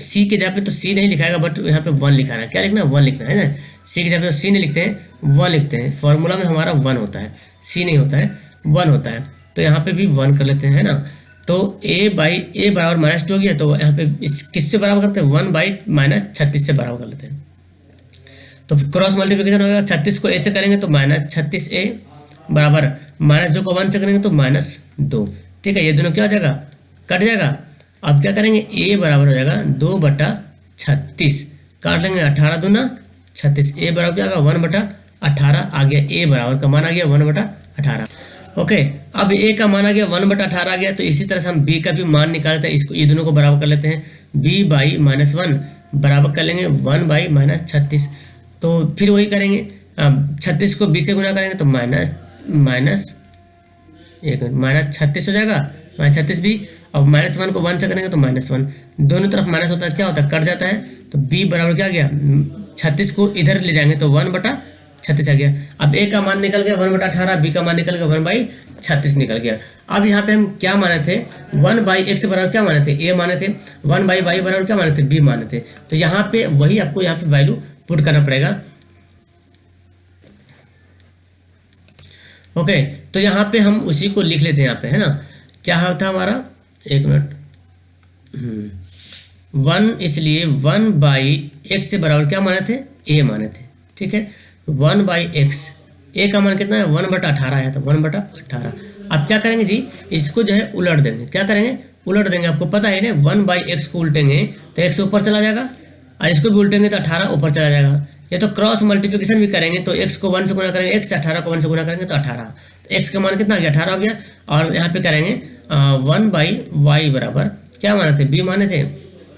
Speaker 1: c के जगह पे तो c नहीं लिखाएगा बट यहाँ पे 1 लिखाना है। क्या लिखना है 1 लिखना है ना, c की जगह पे तो c नहीं लिखते हैं 1 लिखते हैं। फॉर्मूला में हमारा 1 होता है, c नहीं होता है 1 होता है। तो यहाँ पे भी 1 कर लेते हैं है ना। तो a बराबर -2 हो गया, तो यहाँ पे इस किससे बराबर करते हैं 1/-36 से बराबर कर लेते हैं। तो क्रॉस मल्टीप्लिकेशन होगा, 36 को a से करेंगे तो -36a बराबर -2 को 1 से करेंगे तो -2। ठीक है, ये दोनों क्या हो जाएगा कट जाएगा। अब क्या करेंगे a बराबर हो जाएगा 2/36, काट लेंगे 18 दूना 36, a बराबर क्या होगा 1/18 आ गया, a बराबर का मान आ गया 1/18। ओके, अब a का मान आ गया 1/18 आ गया। तो इसी तरह से हम b का भी मान निकालते हैं, इसको ये दोनों को बराबर कर लेते हैं, b/-1 बराबर कर लेंगे 1/-36। तो फिर वही करेंगे, 36 को b से गुना करेंगे तो -36 हो जाएगा, -36 भी। अब -1 को 1 से करेंगे तो -1, दोनों तरफ माइनस होता है, क्या होता है कट जाता है। तो b बराबर क्या गया 36 को इधर ले जाएंगे तो 1/36 आ गया। अब a का मान निकल गया 1/18, b का मान निकल गया 1/36 निकल गया। अब यहाँ पे हम क्या माने थे 1/x बराबर क्या माने थे a माने थे, 1/y बराबर क्या माने थे b माने थे। तो यहाँ पे वही आपको यहाँ पे वैल्यू पुट करना पड़ेगा। ओके, तो यहाँ पे हम उसी को लिख लेते हैं यहाँ पे है ना। क्या होता हमारा 1 मिनट 1, इसलिए 1/x से बराबर क्या माने थे a माने थे। ठीक है, 1/x, a का मान कितना है 1/18 आया था 1/18। अब क्या करेंगे जी, इसको जो है उलट देंगे। क्या करेंगे उलट देंगे, आपको पता है ना 1/x को उल्टेंगे तो x ऊपर चला जाएगा और इसको भी उल्टेंगे तो 18 ऊपर चला जाएगा। ये तो क्रॉस मल्टीप्लिकेशन भी करेंगे तो x को 1 से गुना करेंगे, x 18 को 1 से गुना करेंगे तो 18, x का मान कितना आ गया 18 हो गया। और यहाँ पे करेंगे 1/y बराबर क्या माने थे b माने थे,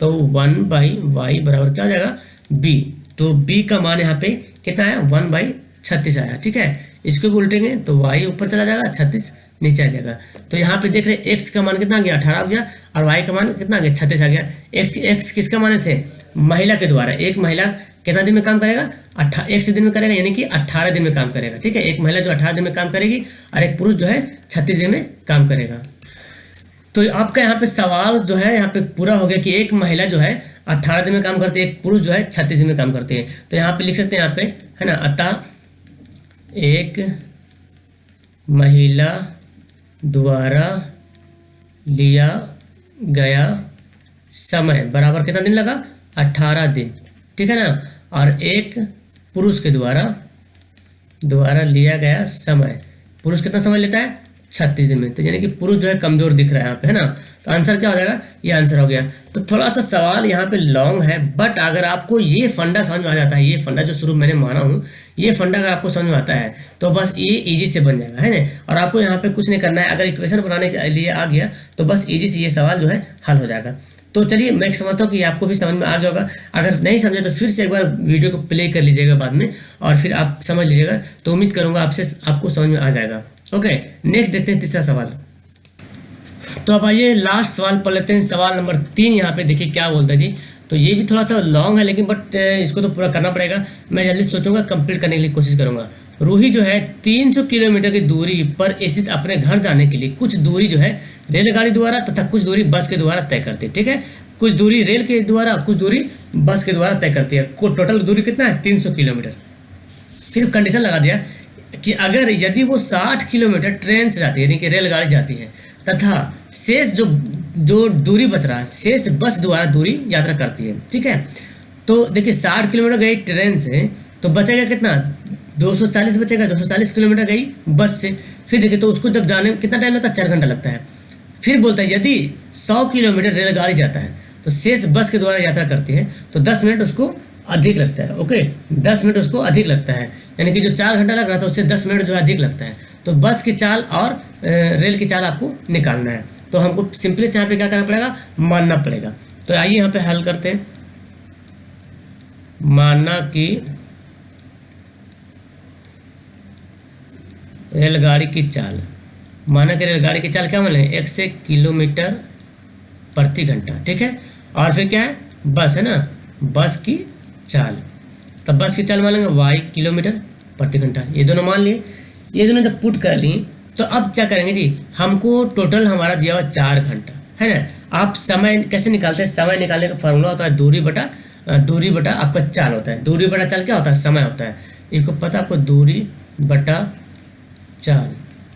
Speaker 1: तो 1/y बराबर क्या हो जाएगा b। तो b का मान यहाँ पे कितना है 1/36 आया। ठीक है, इसको भी उल्टेंगे तो y ऊपर चला जाएगा 36 नीचे आ जाएगा। तो यहाँ पे देख रहे x का मान कितना आ गया 18 हो गया और y का मान कितना आ गया 36 आ गया। x किसका माने थे महिला के द्वारा, एक महिला कितना दिन में काम करेगा 1 दिन में करेगा, यानी कि 18 दिन में काम करेगा। ठीक है, एक महिला जो 18 दिन में काम करेगी और एक पुरुष जो है 36 दिन में काम करेगा। तो आपका यहाँ पे सवाल जो है यहाँ पे पूरा हो गया कि एक महिला जो है 18 दिन में काम करती है, एक पुरुष जो है 36 दिन में काम करते हैं। तो यहाँ पे लिख सकते हैं यहाँ पे है ना, अतः एक महिला द्वारा लिया गया समय बराबर कितना दिन लगा 18 दिन। ठीक है ना, और एक पुरुष के द्वारा लिया गया समय, पुरुष कितना समय लेता है 36 दिन में। तो यानी कि पुरुष जो है कमजोर दिख रहा है यहाँ पे है ना। तो आंसर क्या हो जाएगा, ये आंसर हो गया। तो थोड़ा सा सवाल यहाँ पे लॉन्ग है, बट अगर आपको ये फंडा समझ में आ जाता है, ये फंडा जो शुरू मैंने माना हूँ, ये फंडा अगर आपको समझ में आता है तो बस ये इजी से बन जाएगा है ना। और आपको यहाँ पे कुछ नहीं करना है, अगर इक्वेशन बनाने के लिए आ गया तो बस इजी से ये सवाल जो है हल हो जाएगा। तो चलिए मैं समझता हूँ कि आपको भी समझ में आ गया होगा। अगर नहीं समझे तो फिर से एक बार वीडियो को प्ले कर लीजिएगा बाद में और फिर आप समझ लीजिएगा। तो उम्मीद करूँगा आपको समझ में आ जाएगा। ओके, नेक्स्ट देखते हैं तीसरा सवाल। तो अब आइए लास्ट सवाल पढ़ लेते हैं, सवाल नंबर 3। यहाँ पे देखिए क्या बोलता है जी। तो ये भी थोड़ा सा लॉन्ग है, लेकिन बट इसको तो पूरा करना पड़ेगा। मैं जल्दी सोचूंगा, कंप्लीट करने के लिए कोशिश करूंगा। रूही जो है 300 किलोमीटर की दूरी पर स्थित अपने घर जाने के लिए कुछ दूरी जो है रेलगाड़ी द्वारा तथा कुछ दूरी बस के द्वारा तय करती है। ठीक है, कुछ दूरी रेल के द्वारा, कुछ दूरी बस के द्वारा तय करती है। टोटल दूरी कितना है? 300 किलोमीटर। फिर कंडीशन लगा दिया कि अगर यदि वो 60 किलोमीटर ट्रेन से जाती है, यानी कि रेलगाड़ी जाती है, तथा शेष जो जो दूरी बच रहा है शेष बस द्वारा दूरी यात्रा करती है। ठीक है, तो देखिए 60 किलोमीटर गई ट्रेन से, तो बचेगा कितना? 240 बचेगा। 240 किलोमीटर गई बस से। फिर देखिए तो उसको जब जाने में कितना टाइम लगता है? 4 घंटा लगता है। फिर बोलता है यदि 100 किलोमीटर रेलगाड़ी जाता है तो शेष बस के द्वारा यात्रा करती है, तो 10 मिनट उसको अधिक लगता है। ओके, 10 मिनट उसको अधिक लगता है, यानी कि जो 4 घंटा लग रहा था उससे 10 मिनट जो है अधिक लगता है। तो बस की चाल और रेल की चाल आपको निकालना है। तो हमको सिंपली यहाँ पे क्या करना पड़ेगा? मानना पड़ेगा। तो आइए यहाँ पे हल करते हैं। मानना कि रेलगाड़ी की चाल, माना कि रेलगाड़ी की चाल क्या मान लें? 100 किलोमीटर प्रति घंटा। ठीक है, और फिर क्या है? बस है ना, बस की चाल। तब बस की चाल मान लेंगे y किलोमीटर प्रति घंटा। ये दोनों मान लिए। ये दोनों जब पुट कर लिए तो अब क्या करेंगे जी? हमको टोटल हमारा दिया हुआ 4 घंटा है ना। आप समय कैसे निकालते हैं? समय निकालने का फॉर्मूला होता है दूरी बटा आपका चाल होता है। दूरी बटा चाल क्या होता है? समय होता है। इसको पता आपको, दूरी बटा चाल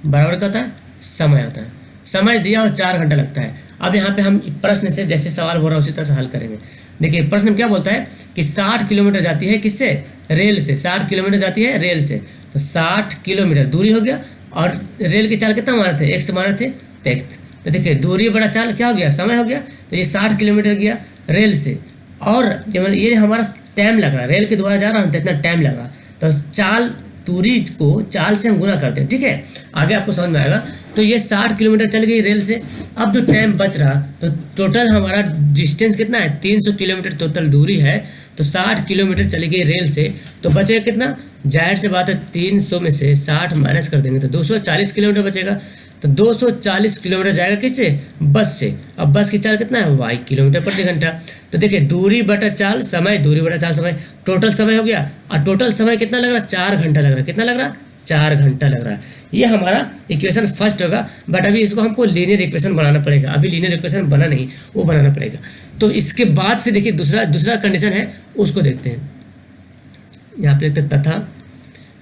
Speaker 1: बराबर क्या होता है? समय होता है। समय दिया और 4 घंटा लगता है। अब यहाँ पे हम प्रश्न से जैसे सवाल हो रहा है उसी तरह से हल करेंगे। देखिए प्रश्न में क्या बोलता है कि 60 किलोमीटर जाती है किससे? रेल से। 60 किलोमीटर जाती है रेल से, तो 60 किलोमीटर दूरी हो गया। और रेल की चाल कितना माने थे? 1 से माने थे तेक्त। तो देखिए दूरी बड़ा चाल क्या हो गया? समय हो गया। तो ये 60 किलोमीटर गया रेल से, और ये हमारा टाइम लग रहा है, रेल के द्वारा जा रहा है तो इतना टाइम लग रहा। तो चाल दूरी को चाल से हम गुना करते हैं। ठीक है, आगे आपको समझ में आएगा। तो ये 60 किलोमीटर चल गई रेल से। अब जो टाइम बच रहा, तो टोटल हमारा डिस्टेंस कितना है? 300 किलोमीटर टोटल दूरी है। तो 60 किलोमीटर चली गई रेल से, तो बचेगा कितना? जाहिर सी बात है 300 में से 60 माइनस कर देंगे तो 240 किलोमीटर बचेगा। तो 240 किलोमीटर जाएगा किससे? बस से। अब बस की चाल कितना है? y किलोमीटर प्रति घंटा। तो देखिए दूरी बटा चाल समय, दूरी बटा चाल समय, टोटल समय हो गया। और टोटल समय कितना लग रहा? 4 घंटा लग रहा है। कितना लग रहा? 4 घंटा लग रहा है। ये हमारा इक्वेशन फर्स्ट होगा। बट अभी इसको हमको लीनियर इक्वेशन बनाना पड़ेगा। अभी लीनियर इक्वेशन बना नहीं, वो बनाना पड़ेगा। तो इसके बाद फिर देखिए दूसरा कंडीशन है, उसको देखते हैं। यहाँ पे लिखते तथा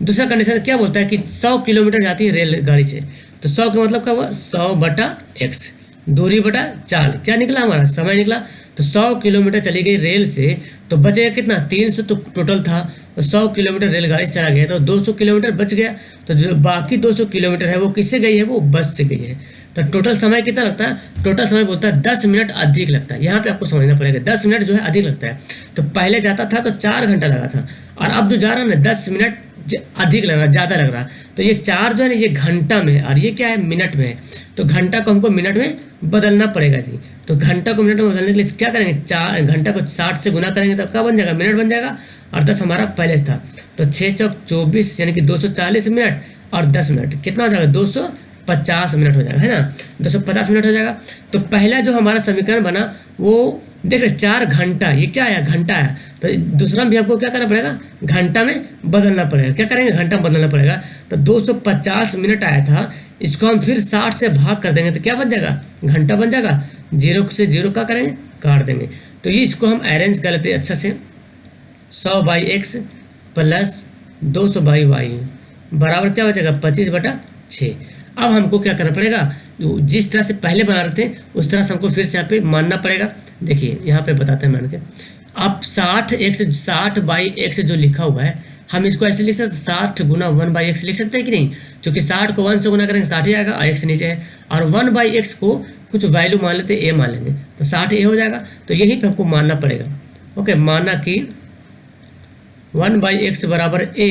Speaker 1: दूसरा कंडीशन क्या बोलता है कि 100 किलोमीटर जाती है रेलगाड़ी से। तो 100 का मतलब क्या हुआ? 100 बटा x, दूरी बटा चाल, क्या निकला हमारा? समय निकला। तो 100 किलोमीटर चली गई रेल से, तो बचेगा कितना? 300 तो टोटल था, तो 100 किलोमीटर रेलगाड़ी से चला गया, तो 200 किलोमीटर बच गया। तो जो बाकी 200 किलोमीटर है वो किससे गई है? वो बस से गई है। तो टोटल समय कितना लगता है? टोटल समय बोलता है 10 मिनट अधिक लगता है। यहाँ पे आपको समझना पड़ेगा 10 मिनट जो है अधिक लगता है। तो पहले जाता था तो 4 घंटा लगा था, और अब जो जा रहा है ना 10 मिनट अधिक लग रहा, ज़्यादा लग रहा। तो ये 4 जो है ना ये घंटा में, और ये क्या है? मिनट में है। तो घंटा को हमको मिनट में बदलना पड़ेगा जी। तो घंटा को मिनट में बदलने के लिए क्या करेंगे? 4 घंटा को 60 से गुना करेंगे तो क्या बन जाएगा? मिनट बन जाएगा। और 10 हमारा पहले था, तो 6 चौक 24 यानी कि 240 मिनट, और 10 मिनट कितना हो जाएगा? 250 मिनट हो जाएगा, है ना। 250 मिनट हो जाएगा। तो पहला जो हमारा समीकरण बना वो देख रहे 4 घंटा, ये क्या आया? घंटा आया। तो दूसरा भी आपको क्या करना पड़ेगा? घंटा में बदलना पड़ेगा। क्या करेंगे? घंटा में बदलना पड़ेगा। तो 250 मिनट आया था, इसको हम फिर 60 से भाग कर देंगे तो क्या बन जाएगा? घंटा बन जाएगा। 0 से 0 क्या करेंगे? काट देंगे। तो ये इसको हम अरेंज कर लेते हैं अच्छा से। 100/x प्लस 200/y बराबर क्या बचेगा? 25/6। अब हमको क्या करना पड़ेगा? जिस तरह से पहले बना रहे थे उस तरह से हमको फिर से यहाँ पे मानना पड़ेगा। देखिए यहाँ पे बताते हैं मान के, अब 60/x जो लिखा हुआ है हम इसको ऐसे लिख सकते हैं 60 गुना 1/x लिख सकते हैं कि नहीं? क्योंकि 60 को 1 से गुना करेंगे 60 ही आएगा, और x नीचे है। और 1/x को कुछ वैल्यू मान लेते हैं, a मान लेंगे तो 60 a हो जाएगा। तो यहीं पे हमको मानना पड़ेगा। ओके, माना कि 1/x बराबर a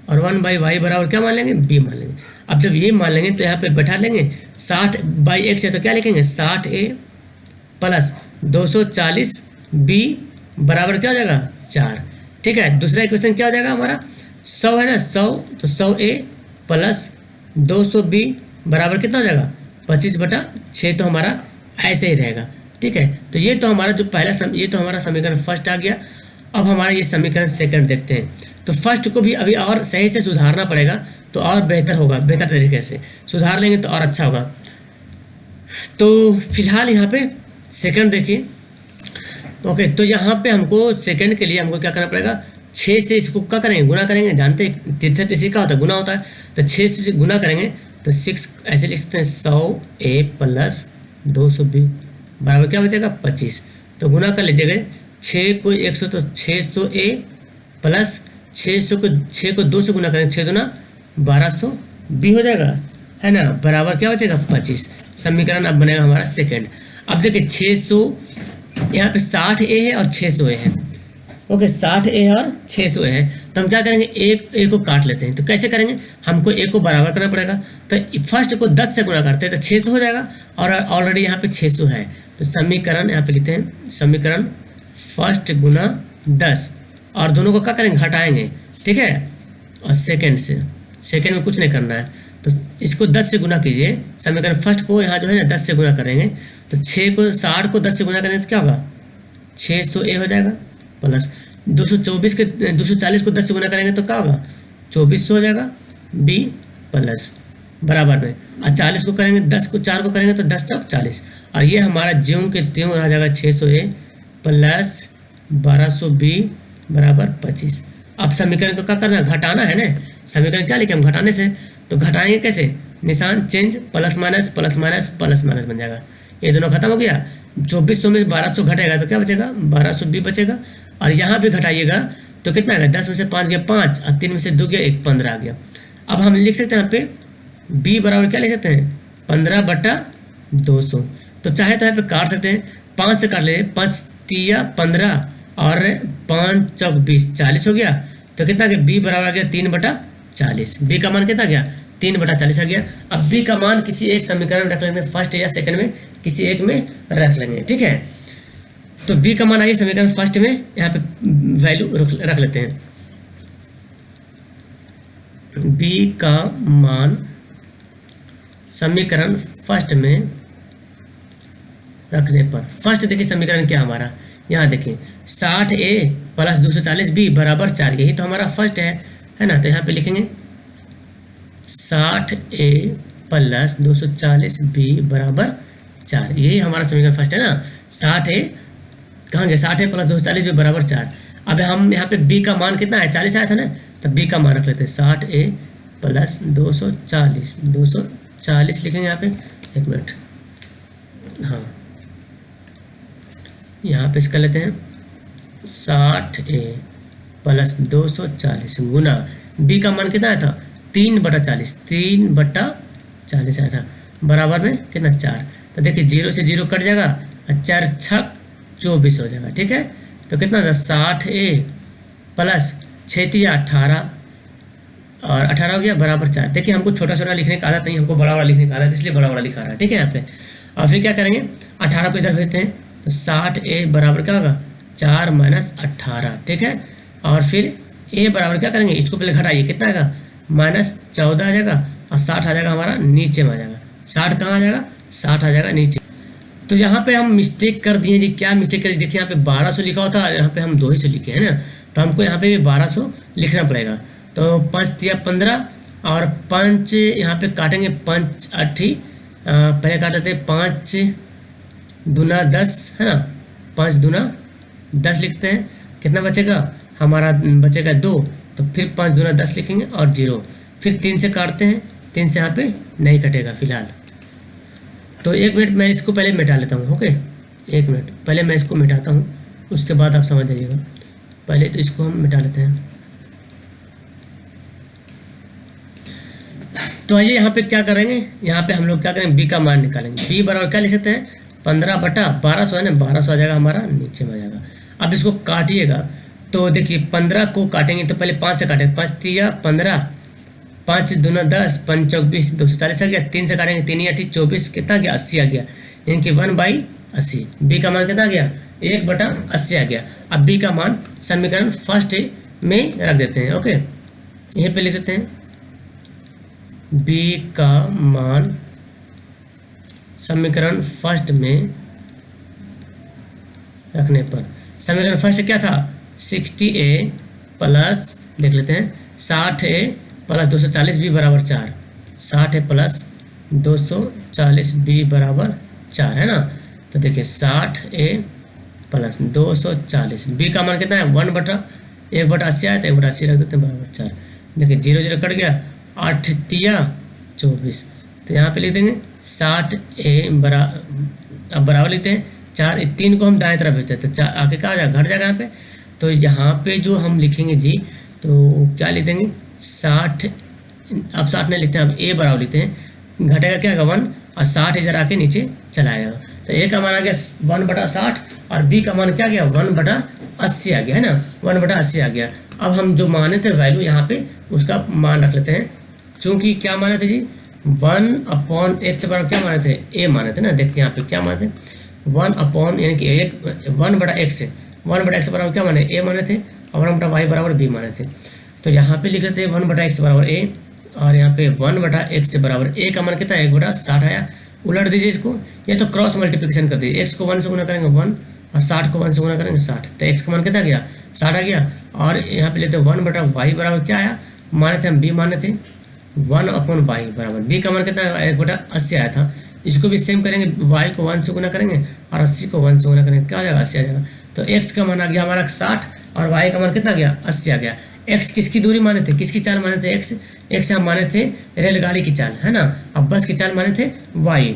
Speaker 1: और 1/y बराबर क्या मान लेंगे? b मान लेंगे। अब जब ये मान लेंगे तो यहाँ पे बैठा लेंगे 60/x है तो क्या लिखेंगे? 60a प्लस 240b बराबर क्या हो जाएगा? 4। ठीक है, दूसरा इक्वेशन क्या हो जाएगा हमारा? 100 है ना, 100 तो 100a प्लस 200b बराबर कितना हो जाएगा? 25/6। तो हमारा ऐसे ही रहेगा। ठीक है। तो ये तो हमारा जो ये तो हमारा समीकरण फर्स्ट आ गया। अब हमारा ये समीकरण सेकंड देखते हैं। तो फर्स्ट को भी अभी और सही से सुधारना पड़ेगा, तो और बेहतर होगा, बेहतर तरीके से सुधार लेंगे तो और अच्छा होगा। तो फिलहाल यहाँ पे सेकंड देखिए। ओके, तो यहाँ पे हमको सेकंड के लिए हमको क्या करना पड़ेगा, 6 से इसको क्या करेंगे, गुना करेंगे। जानते हैं तीसरे तीसरी का होता है, गुना होता है। तो 6 से गुना करेंगे तो 6 ऐसे लिख सकते हैं 100a प्लस 220 बराबर क्या बचेगा 25। तो गुना कर लीजिएगा 6 को 100 तो 600a प्लस 6 को 2 से गुना करेंगे 6 दूना 1220 हो जाएगा, है ना, बराबर क्या बचेगा 25। समीकरण अब बनेगा हमारा सेकंड। अब देखिए 600 यहाँ पे 60a है और 600a है। ओके, 60a और 600a है। तो हम क्या करेंगे, एक को काट लेते हैं। तो कैसे करेंगे, हमको एक को बराबर करना पड़ेगा। तो फर्स्ट को 10 से गुना करते हैं तो 600 हो जाएगा, और ऑलरेडी यहाँ पे 600 है। तो समीकरण यहाँ पे लिखते हैं, समीकरण फर्स्ट गुना 10, और दोनों को क्या करेंगे, घटाएंगे, ठीक है। और सेकेंड में कुछ नहीं करना है। तो इसको 10 से गुना कीजिए, समीकरण फर्स्ट को यहाँ जो है ना 10 से गुना करेंगे। तो 60 को 10 से गुना करेंगे तो क्या होगा, 600a हो जाएगा, प्लस 240 को 10 से गुना करेंगे तो क्या होगा, 2400 हो जाएगा, b प्लस बराबर में। और 40 को करेंगे, 10 को 4 को करेंगे तो 10 चौक 40, और ये हमारा ज्यों के त्यों आ जाएगा 600a प्लस 1200b बराबर 25। अब समीकरण को क्या करना है, घटाना है ना। समीकरण क्या लिखे हम, घटाने से। तो घटाएंगे कैसे, निशान change, plus minus plus minus plus minus बन जाएगा। ये दोनों खत्म हो गया। 2400 में 1200 घटेगा तो क्या बचेगा, 1220 बचेगा। और यहाँ पे घटाइएगा तो कितना आएगा, 10 में से 5 गया 5, और 3 में से 2 गया 1, 15 आ गया। अब हम लिख सकते हैं यहाँ पे b बराबर क्या लिख सकते हैं, 15/200। तो चाहे तो यहाँ पे काट सकते हैं, 5 से काट ले, 5 तिया 15 और 5 चौक 20, 40 हो गया। तो कितना गया, b बराबर आ गया 3/40। b का मान कितना गया, 3/40 आ गया। अब b का मान किसी एक समीकरण में रख लेंगे, फर्स्ट या सेकंड में किसी एक में रख लेंगे, ठीक है। तो b का मान आइए समीकरण फर्स्ट में यहाँ पे वैल्यू रख लेते हैं। b का मान समीकरण फर्स्ट में रखने पर, फर्स्ट देखिए समीकरण क्या हमारा, यहाँ देखिए 60a प्लस 240b बराबर 4, यही तो हमारा फर्स्ट है ना। तो यहाँ पे लिखेंगे 60a प्लस 240b बराबर 4, यही हमारा समीकरण फर्स्ट है ना। 60a कहाँ गया, 60a प्लस 240b बराबर 4। अब हम यहाँ पे b का मान कितना है, 40 आया था ना, तो b का मान रख लेते हैं 60a प्लस 240 लिखेंगे यहाँ पे, एक मिनट, हाँ यहाँ पे इसका लेते हैं 60a प्लस 240 गुना b का मान कितना आया था, 3/40 आया था, बराबर में कितना 4। तो देखिए 0 से 0 कट जाएगा, 4 छक 24 हो जाएगा, ठीक है। तो कितना था, 60a प्लस 6 18 और 18 हो गया बराबर 4। देखिए हमको छोटा छोटा लिखने का आदत नहीं, हमको बड़ा बड़ा लिखने का आदत, इसलिए बड़ा बड़ा लिखा रहा है, ठीक है यहाँ पे। और फिर क्या करेंगे, 18 को इधर भेजते हैं, तो 60a बराबर क्या होगा, 4 - 18, ठीक है। और फिर a बराबर क्या करेंगे, इसको पहले घटाइए, कितना आएगा, -14 आ जाएगा, और 60 आ जाएगा हमारा नीचे में आ जाएगा। 60 कहाँ आ जाएगा, 60 आ जाएगा नीचे। तो यहाँ पे हम मिस्टेक कर दिए जी, क्या मिस्टेक करी, देखिए यहाँ पे 1200 लिखा हुआ था, यहाँ पे हम 2 ही से लिखे हैं ना। तो हमको यहाँ पे भी 1200 लिखना पड़ेगा। तो 5 तिया 15 और 5 यहाँ पे काटेंगे, 5 8 पहले काट लेते हैं, 5 दूना 10 है ना, 5 दूना 10 लिखते हैं, कितना बचेगा हमारा, बचेगा 2। तो फिर 5 दूना 10 लिखेंगे और 0, फिर 3 से काटते हैं, 3 से यहाँ पे नहीं कटेगा फिलहाल। तो 1 मिनट मैं इसको पहले मिटा लेता हूँ, ओके 1 मिनट पहले मैं इसको मिटाता हूँ, उसके बाद आप समझ जाइएगा। पहले तो इसको हम मिटा लेते हैं। तो आइए यहाँ पे क्या करेंगे, यहाँ पे हम लोग क्या करेंगे, b का मान निकालेंगे। b बराबर क्या लिख सकते हैं, 15/1200 है ना, 1200 आ जाएगा हमारा, नीचे में आ जाएगा। अब इसको काटिएगा, तो देखिए 15 को काटेंगे तो पहले 5 से काटेंगे, 5 तिया 15, 5 दूना 10, 5 चौक 20, 240 आ गया। 3 से काटेंगे, 3 8 24, कितना गया, 80 आ गया, यानी कि 1/80। b का मान कितना आ गया, 1/80 आ गया। अब b का मान समीकरण फर्स्ट में रख देते हैं, ओके यहीं पे लिख देते हैं, b का मान समीकरण फर्स्ट में रखने पर। समीकरण फर्स्ट क्या था, 60A प्लस देख लेते हैं 60A प्लस 240B बराबर 4, 60A प्लस 240B बराबर 4 है ना। तो देखिए 60A प्लस 240, बी का मान कितना है 1/1/80 आया, तो 1/80 रख देते हैं बराबर 4। देखिए 0 0 कट गया, 8 तिया 24, तो यहाँ पे लिख देंगे 60A बराबर लिखते हैं 4, 3 को हम दाएं तरफ भेजते हैं तो 4 आके क्या आ जाएगा, घट जाएगा यहाँ पे। तो यहाँ पे जो हम लिखेंगे जी, तो क्या लिख देंगे 60, अब 60 नहीं लिखते हैं, अब ए बराबर लिखते हैं, घटेगा क्या होगा 1, और 60 इधर आके नीचे चला आएगा। तो ए का मान आ गया 1/60 और बी का मान क्या गया 1/80 आ गया है ना, 1/80 आ गया। अब हम जो माने थे वैल्यू यहाँ पे उसका मान रख लेते हैं, चूँकि क्या माने थे जी 1/x से बराबर क्या माने थे, ए माने थे ना। देखिए यहाँ पे क्या माने थे 1 यानी कि 1/x से 1/x बराबर क्या माने ए माने थे, और 1/y बराबर बी माने थे। तो यहाँ पे लिख लेते हैं 1/x बराबर ए, और यहाँ पे 1/x से बराबर ए का मान कितना है 1/60 आया। उलट दीजिए इसको, ये तो क्रॉस मल्टीप्लिकेशन कर दीजिए, x को 1 से गुना करेंगे 1 और 60 को 1 से गुना करेंगे 60, तो x का मान कितना गया 60 आ गया। और यहाँ पे लेते हैं 1/y बराबर क्या आया, माने थे हम b माने थे 1/y बराबर b का मान कितना 1/80 आया था। इसको भी सेम करेंगे, y को 1 से गुना करेंगे और 80 को 1 से गुना करेंगे, क्या आ जाएगा 80 आ जाएगा। तो x का मान आ गया हमारा 60 और y का मान कितना गया 80 आ गया। x किसकी दूरी माने थे, किसकी चाल माने थे, x हम माने थे रेलगाड़ी की चाल है ना, अब बस की चाल माने थे y।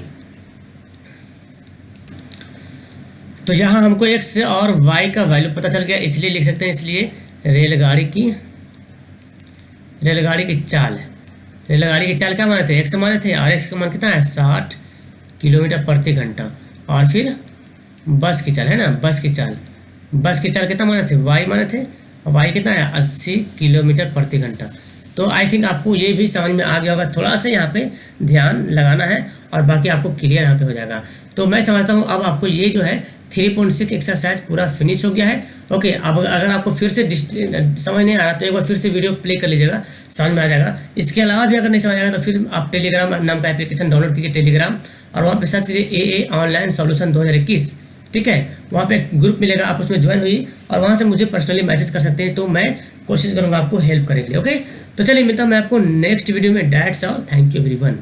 Speaker 1: तो यहाँ हमको x और y का वैल्यू पता चल गया, इसलिए लिख सकते हैं, इसलिए रेलगाड़ी की चाल क्या माने थे, x माने थे, और x का मान कितना है 60 किलोमीटर प्रति घंटा। और फिर बस की चाल है ना, बस की चाल कितना माने थे y माने थे, y कितना है 80 किलोमीटर प्रति घंटा। तो आई थिंक आपको ये भी समझ में आ गया होगा, थोड़ा सा यहाँ पे ध्यान लगाना है और बाकी आपको क्लियर यहाँ पे हो जाएगा। तो मैं समझता हूँ अब आपको ये जो है 3.6 एक्सरसाइज पूरा फिनिश हो गया है। ओके, अब अगर आपको फिर से समझ नहीं आ रहा तो एक बार फिर से वीडियो प्ले कर लीजिएगा, समझ में आ जाएगा। इसके अलावा भी अगर नहीं समझ आएगा तो फिर आप टेलीग्राम नाम का एप्लीकेशन डाउनलोड कीजिए टेलीग्राम, और वहाँ पे सर्च कीजिए AA ऑनलाइन सॉल्यूशन 2021, ठीक है। वहाँ पे एक ग्रुप मिलेगा, आप उसमें ज्वाइन हुई और वहाँ से मुझे पर्सनली मैसेज कर सकते हैं, तो मैं कोशिश करूँगा आपको हेल्प करने के लिए। ओके, तो चलिए मिलता हूँ मैं आपको नेक्स्ट वीडियो में। That's all, thank you everyone.